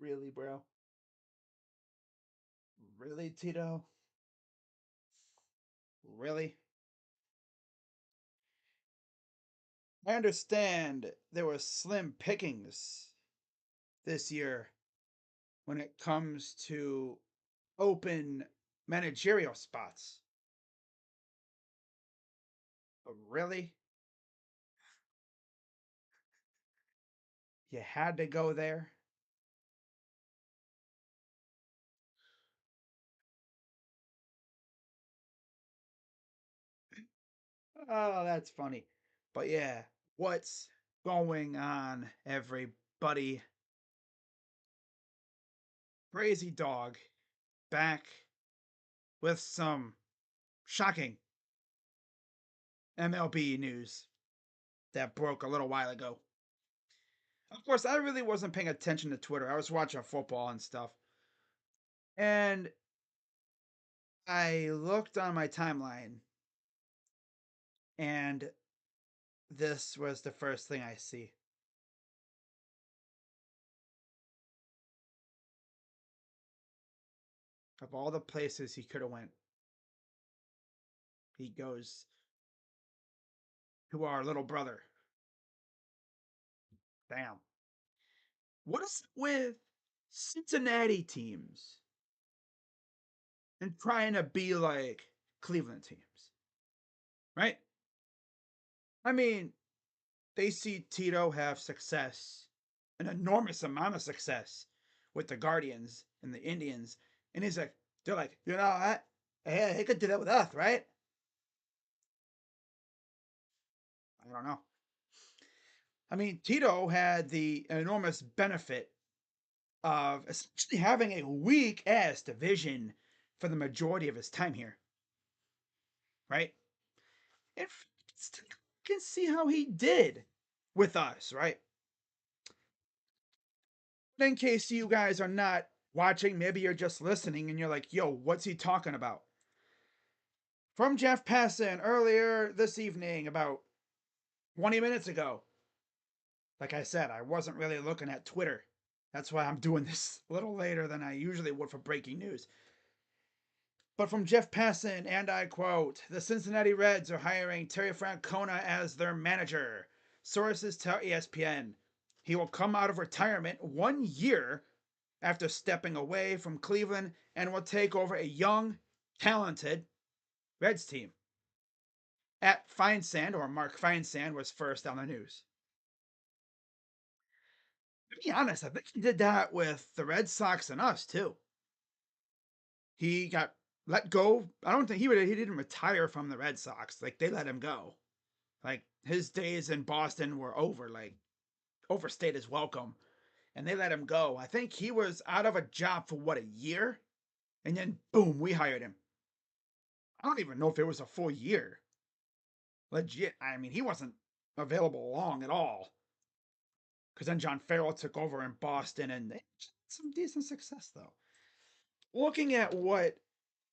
Really, bro? Really, Tito? Really? I understand there were slim pickings this year when it comes to open managerial spots. Really? You had to go there? Oh, that's funny. But yeah, what's going on, everybody? Crazy Dog back with some shocking MLB news that broke a little while ago. Of course, I really wasn't paying attention to Twitter. I was watching football and stuff. And I looked on my timeline, and this was the first thing I see. Of all the places he could have went, he goes to our little brother. Damn. What is it with Cincinnati teams and trying to be like Cleveland teams? Right? I mean, they see Tito have success, an enormous amount of success with the Guardians and the Indians, and he's like, they're like, you know what? Hey, he could do that with us, right? I don't know. I mean, Tito had the enormous benefit of essentially having a weak ass division for the majority of his time here, right? And you can see how he did with us, right? In case you guys are not watching, maybe you're just listening and you're like, yo, what's he talking about? From Jeff Passan earlier this evening, about 20 minutes ago. Like I said, I wasn't really looking at Twitter. That's why I'm doing this a little later than I usually would for breaking news. But from Jeff Passan, and I quote, the Cincinnati Reds are hiring Terry Francona as their manager. Sources tell ESPN he will come out of retirement 1 year after stepping away from Cleveland and will take over a young, talented Reds team. At Feinsand, or Mark Feinsand, was first on the news. To be honest, I think he did that with the Red Sox and us too. He got let go. I don't think he didn't retire from the Red Sox. Like they let him go. Like his days in Boston were over. Like overstayed his welcome, and they let him go. I think he was out of a job for what, a year, and then boom, we hired him. I don't even know if it was a full year. Legit. I mean, he wasn't available long at all. Because then John Farrell took over in Boston, and they had some decent success though. Looking at what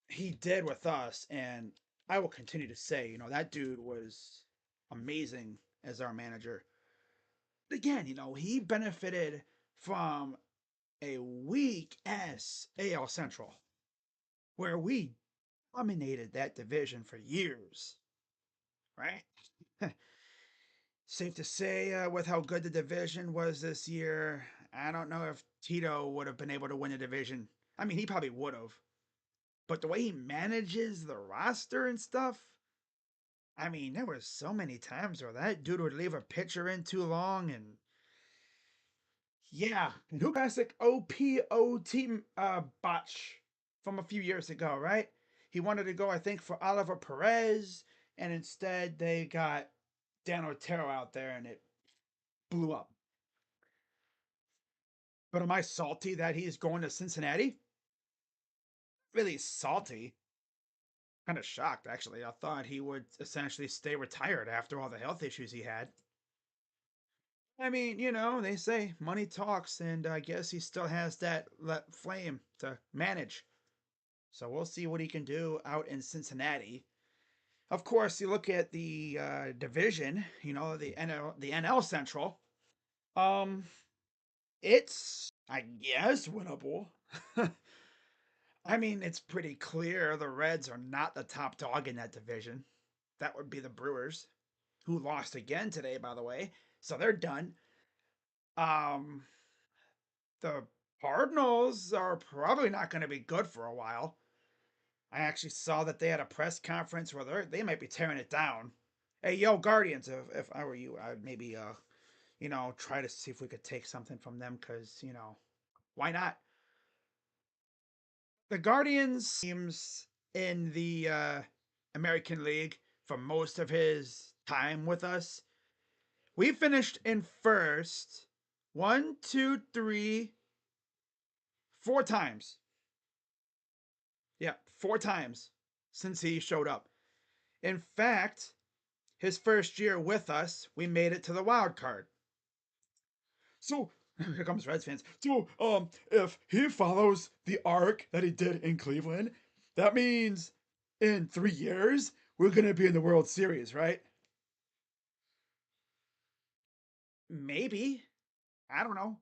he did with us, and I will continue to say, that dude was amazing as our manager. Again, he benefited from a weak ass AL Central where we dominated that division for years, right? Safe to say, with how good the division was this year, I don't know if Tito would have been able to win the division. I mean, he probably would have. But the way he manages the roster and stuff, I mean, there were so many times where that dude would leave a pitcher in too long, and yeah, and who classic OPOT botch from a few years ago, right? He wanted to go, I think, for Oliver Perez, and instead they got Dan Otero out there, and it blew up. But am I salty that he's going to Cincinnati? Really salty. Kind of shocked, actually. I thought he would essentially stay retired after all the health issues he had. I mean, they say money talks, and I guess he still has that flame to manage. So we'll see what he can do out in Cincinnati. Of course, you look at the division, the NL Central. Um, It's, I guess, winnable. I mean, it's pretty clear the Reds are not the top dog in that division. That would be the Brewers, who lost again today, by the way. So they're done. Um, the Cardinals are probably not going to be good for a while. I actually saw that they had a press conference where they might be tearing it down. Hey, yo, Guardians! If I were you, I'd maybe try to see if we could take something from them because why not? The Guardians seems in the American League for most of his time with us. We finished in first one, two, three, four times. Yeah, four times since he showed up. In fact, his first year with us, we made it to the wild card. So here comes Reds fans. So if he follows the arc that he did in Cleveland, that means in 3 years we're gonna be in the World Series, right? Maybe. I don't know.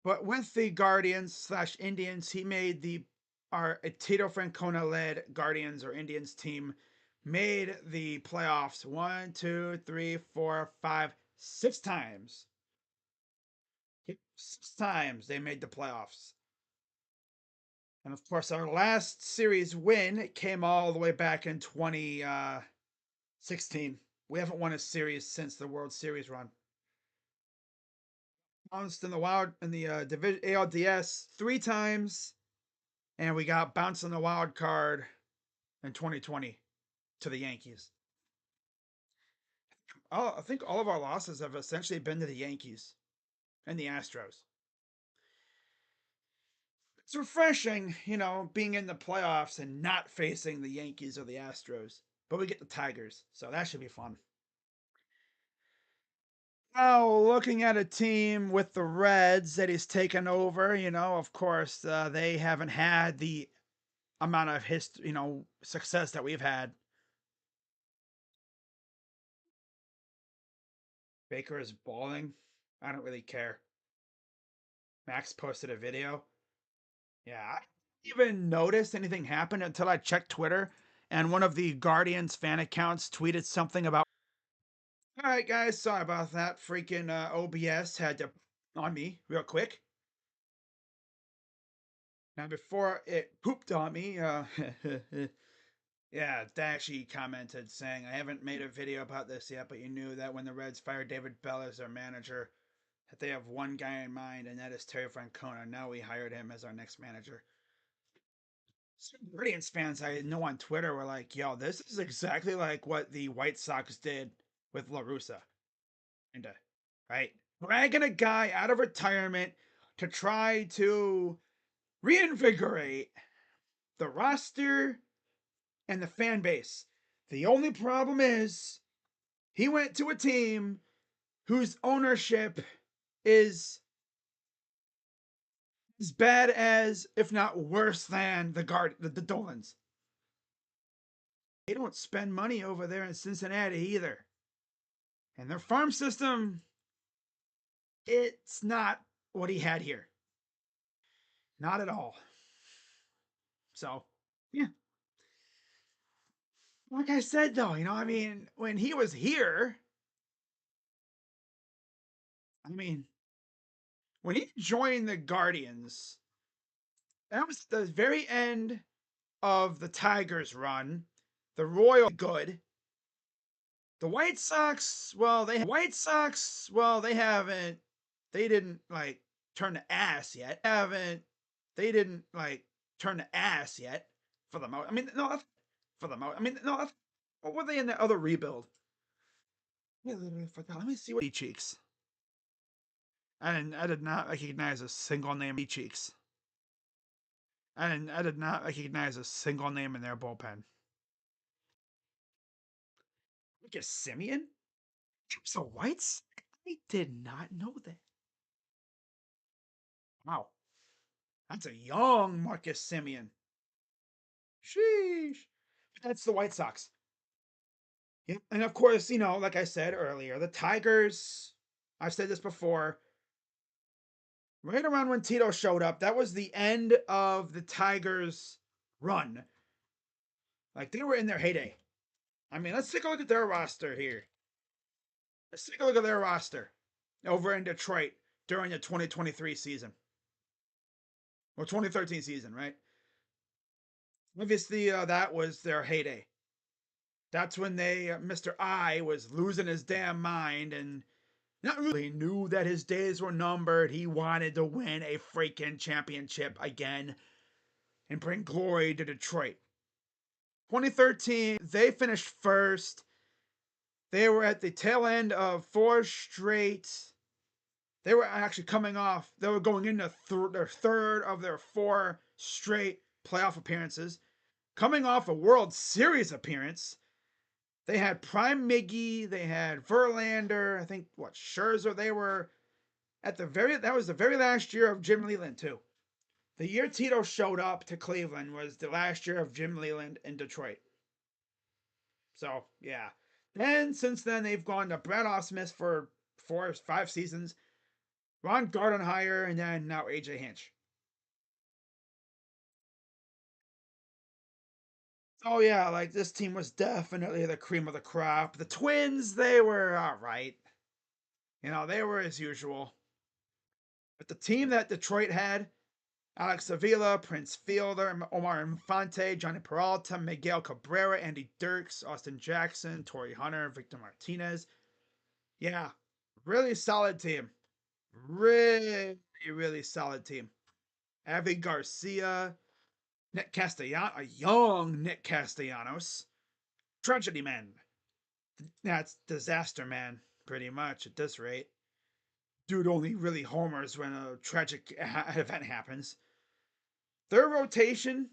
But with the Guardians slash Indians, he made our Tito Francona led Guardians or Indians team made the playoffs one, two, three, four, five, 6 times. Yep, 6 times they made the playoffs. And of course, our last series win came all the way back in 2016. We haven't won a series since the World Series run. Bounced in the wild in the division ALDS 3 times, and we got bounced in the wild card in 2020 to the Yankees. I think all of our losses have essentially been to the Yankees and the Astros. It's refreshing, being in the playoffs and not facing the Yankees or the Astros. But we get the Tigers, so that should be fun. Now, looking at a team with the Reds that he's taken over, of course, they haven't had the amount of success that we've had. Baker is balling. I don't really care. Max posted a video. Yeah, I didn't even notice anything happened until I checked Twitter, and one of the Guardians fan accounts tweeted something about. All right, guys, sorry about that. Freaking OBS had to on me real quick. Now, before it pooped on me, yeah, Dashy commented saying, I haven't made a video about this yet, but you knew that when the Reds fired David Bell as their manager, that they have one guy in mind, and that is Terry Francona. Now we hired him as our next manager. Some Guardians fans I know on Twitter were like, yo, this is exactly like what the White Sox did with La Russa. Kinda, right? Dragging a guy out of retirement to try to reinvigorate the roster and the fan base. The only problem is he went to a team whose ownership is as bad as, if not worse than, the Dolans. They don't spend money over there in Cincinnati either. And their farm system, it's not what he had here. Not at all. So, yeah. Like I said, though, I mean, when he was here, I mean, when he joined the Guardians, that was the very end of the Tigers run. The Royals good. The White Sox, well, they haven't they didn't like turn the ass yet. Haven't they didn't like turn the ass yet for the most. I mean, no, for the most. I mean, no, what were they in the other rebuild? Yeah, let me see what cheeks. I did not recognize a single name. Cheeks. I did not recognize a single name in their bullpen. Lucas Simeon? So Whites? I did not know that. Wow. That's a young Marcus Simeon. Sheesh. That's the White Sox. Yeah. And of course, like I said earlier, the Tigers, I've said this before, Right around when Tito showed up, that was the end of the Tigers' run. Like they were in their heyday. I mean, let's take a look at their roster here. Let's take a look at their roster over in Detroit during the 2023 season or 2013 season, right? Obviously, that was their heyday. That's when Mr. I was losing his damn mind and not really knew that his days were numbered. He wanted to win a freaking championship again and bring glory to Detroit. 2013, they finished first. They were at the tail end of four straight. They were actually coming off. They were going into their third of their four straight playoff appearances, coming off a World Series appearance. They had Prime Miggy. They had Verlander. I think what Scherzer. They were at the very. That was the very last year of Jim Leyland too. The year Tito showed up to Cleveland was the last year of Jim Leyland in Detroit. So yeah. And since then they've gone to Brad Ausmus for 4 or 5 seasons, Ron Gardenhire, and then now AJ Hinch. Oh yeah, like this team was definitely the cream of the crop. The Twins, they were all right. They were as usual. But the team that Detroit had, Alex Avila, Prince Fielder, Omar Infante, Johnny Peralta, Miguel Cabrera, Andy Dirks, Austin Jackson, Torrey Hunter, Victor Martinez. Yeah, really solid team. Really, really solid team. Avi Garcia, Nick Castellanos, a young Nick Castellanos, Tragedy Man. That's Disaster Man, pretty much at this rate. Dude only really homers when a tragic event happens. Their rotation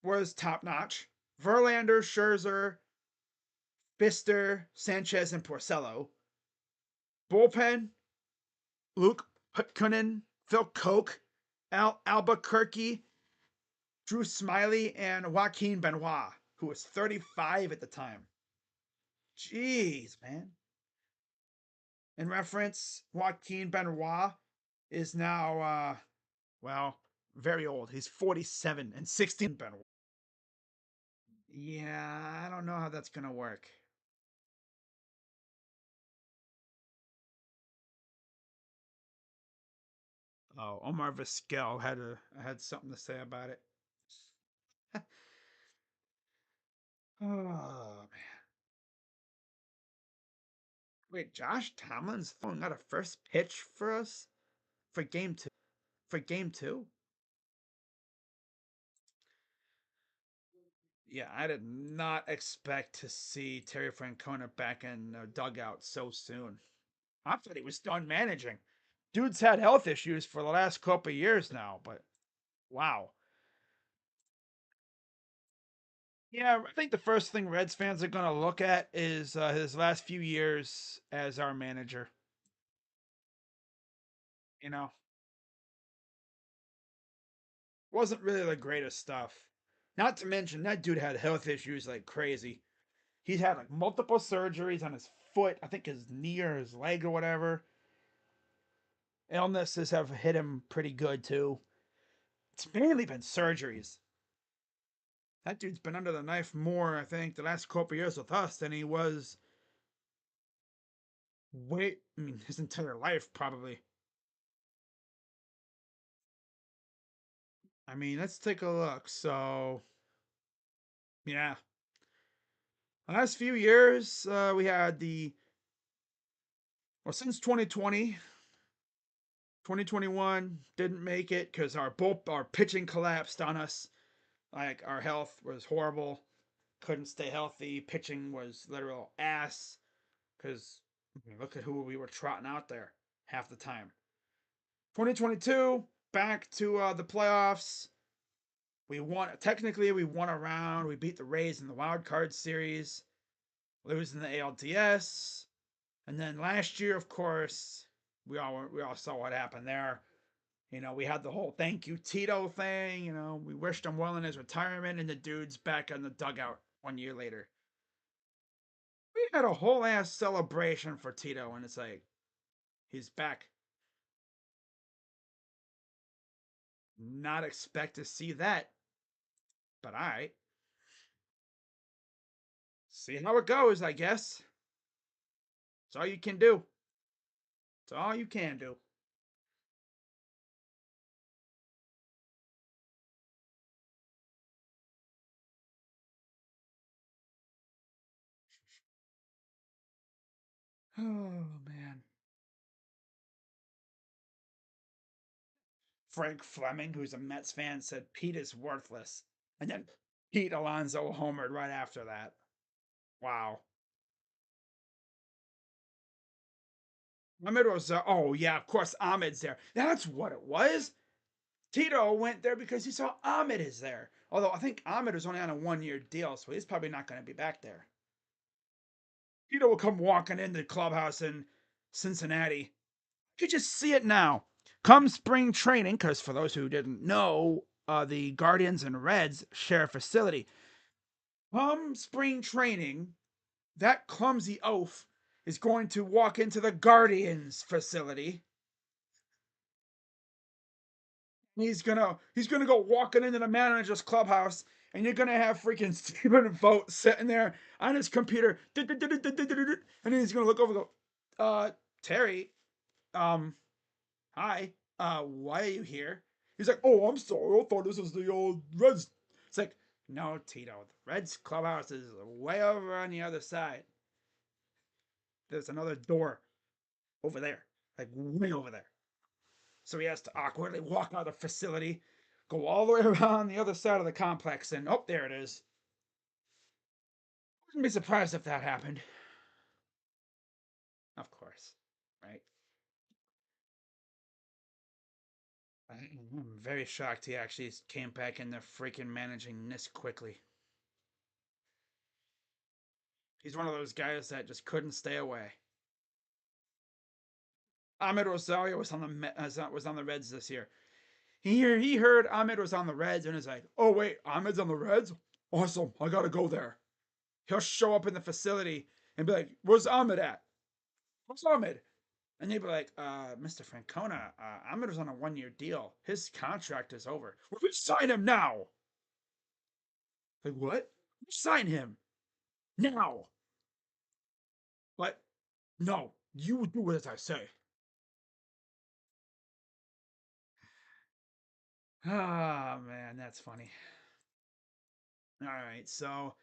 was top notch. Verlander, Scherzer, Fister, Sanchez, and Porcello. Bullpen, Luke Kunin, Phil Koch, Albuquerque, Drew Smiley, and Joaquin Benoit, who was 35 at the time. Jeez, man. In reference, Joaquin Benoit is now, well, very old. He's 47 and 16 Benoit. Yeah, I don't know how that's going to work. Oh, Omar Vizquel had something to say about it. Oh man. Wait, Josh Tomlin's throwing out a first pitch for us for game 2. For game 2? Yeah, I did not expect to see Terry Francona back in the dugout so soon. I thought he was done managing. Dude's had health issues for the last couple of years now, but wow. Yeah, I think the first thing Reds fans are going to look at is his last few years as our manager. You know, wasn't really the greatest stuff. Not to mention that dude had health issues like crazy. He's had like multiple surgeries on his foot, I think his knee or his leg or whatever. Illnesses have hit him pretty good too. It's mainly been surgeries. That dude's been under the knife more, I think, the last couple years with us than he was I mean, his entire life probably. I mean, let's take a look. So, yeah. The last few years, we had well, since 2020, 2021 didn't make it because our pitching collapsed on us. Like, our health was horrible. Couldn't stay healthy. Pitching was literal ass because look at who we were trotting out there half the time. 2022, back to the playoffs. We won. Technically, we won a round. We beat the Rays in the wild card series, losing the ALDS. And then last year, of course, we all saw what happened there. We had the whole thank you Tito thing. We wished him well in his retirement, and the dude's back in the dugout 1 year later. We had a whole ass celebration for Tito, and it's like he's back. Not expect to see that, but all right. See how it goes, I guess. It's all you can do. It's all you can do. Oh man. Frank Fleming, who's a Mets fan, said Pete is worthless. And then Pete Alonso homered right after that. Wow. Ahmed was oh yeah, of course Ahmed's there. That's what it was. Tito went there because he saw Ahmed is there. Although I think Ahmed was only on a 1 year deal, so he's probably not going to be back there. Tito will come walking into the clubhouse in Cincinnati. You could just see it now. Come spring training, because for those who didn't know, the Guardians and Reds share a facility. Come spring training, that clumsy oaf is going to walk into the Guardians facility. He's gonna go walking into the manager's clubhouse, and you're gonna have freaking Stephen Vogt sitting there on his computer, and then he's gonna look over and go, Terry, um, hi, why are you here? He's like, oh, I'm sorry, I thought this was the old Reds. It's like, no, Tito, the Reds clubhouse is way over on the other side. There's another door over there, like way over there. So he has to awkwardly walk out of the facility, go all the way around the other side of the complex, and oh, there it is. Wouldn't be surprised if that happened. Of course, right? I'm very shocked he actually came back into freaking managing this quickly. He's one of those guys that just couldn't stay away. Ahmed Rosario was on the Reds this year. He heard Ahmed was on the Reds and is like, oh wait, Ahmed's on the Reds. Awesome, I gotta go there. He'll show up in the facility and be like, where's Ahmed at? Where's Ahmed? And they'd be like, Mr. Francona, Ahmed was on a 1 year deal. His contract is over. Well, we sign him now. Like, what? Sign him now. But no, you do as I say. Ah, man, that's funny. All right, so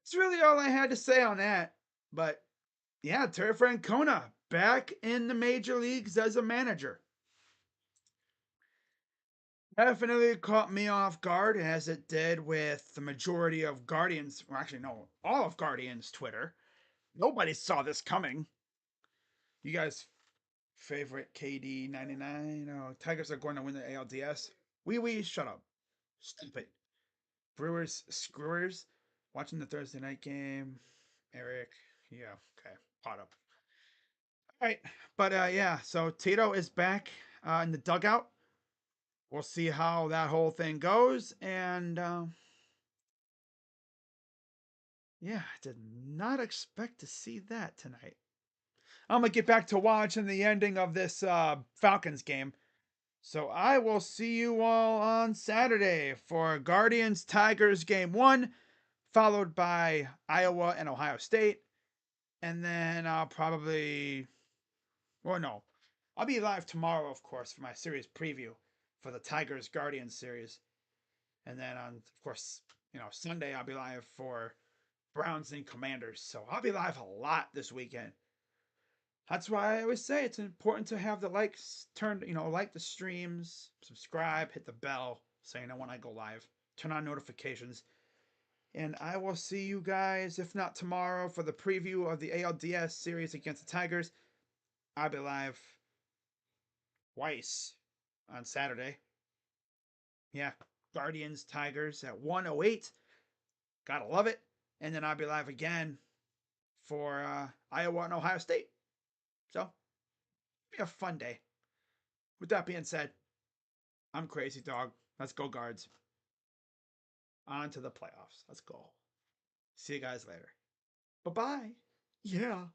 that's really all I had to say on that. But yeah, Terry Francona back in the major leagues as a manager. Definitely caught me off guard, as it did with the majority of Guardians. Well, actually, no, all of Guardians Twitter. Nobody saw this coming. You guys favorite KD 99? Oh, Tigers are going to win the ALDS. Wee, shut up. Stupid. Brewers, Screwers. Watching the Thursday night game. Eric. Yeah, okay. Caught up. All right. But yeah, so Tito is back in the dugout. We'll see how that whole thing goes. And yeah, I did not expect to see that tonight. I'm going to get back to watching the ending of this Falcons game. So I will see you all on Saturday for Guardians Tigers game 1, followed by Iowa and Ohio State. And then I'll probably, well, no, I'll be live tomorrow, of course, for my series preview for the Tigers Guardians series. And then on, of course, Sunday I'll be live for Browns and Commanders. So I'll be live a lot this weekend. That's why I always say it's important to have the likes turned, like the streams, subscribe, hit the bell so you know when I go live, turn on notifications. And I will see you guys, if not tomorrow, for the preview of the ALDS series against the Tigers. I'll be live twice on Saturday. Yeah, Guardians, Tigers at 1:08. Gotta love it. And then I'll be live again for Iowa and Ohio State. So, be a fun day. With that being said, I'm Crazy Dog. Let's go, Guards. On to the playoffs. Let's go. See you guys later. Bye bye. Yeah.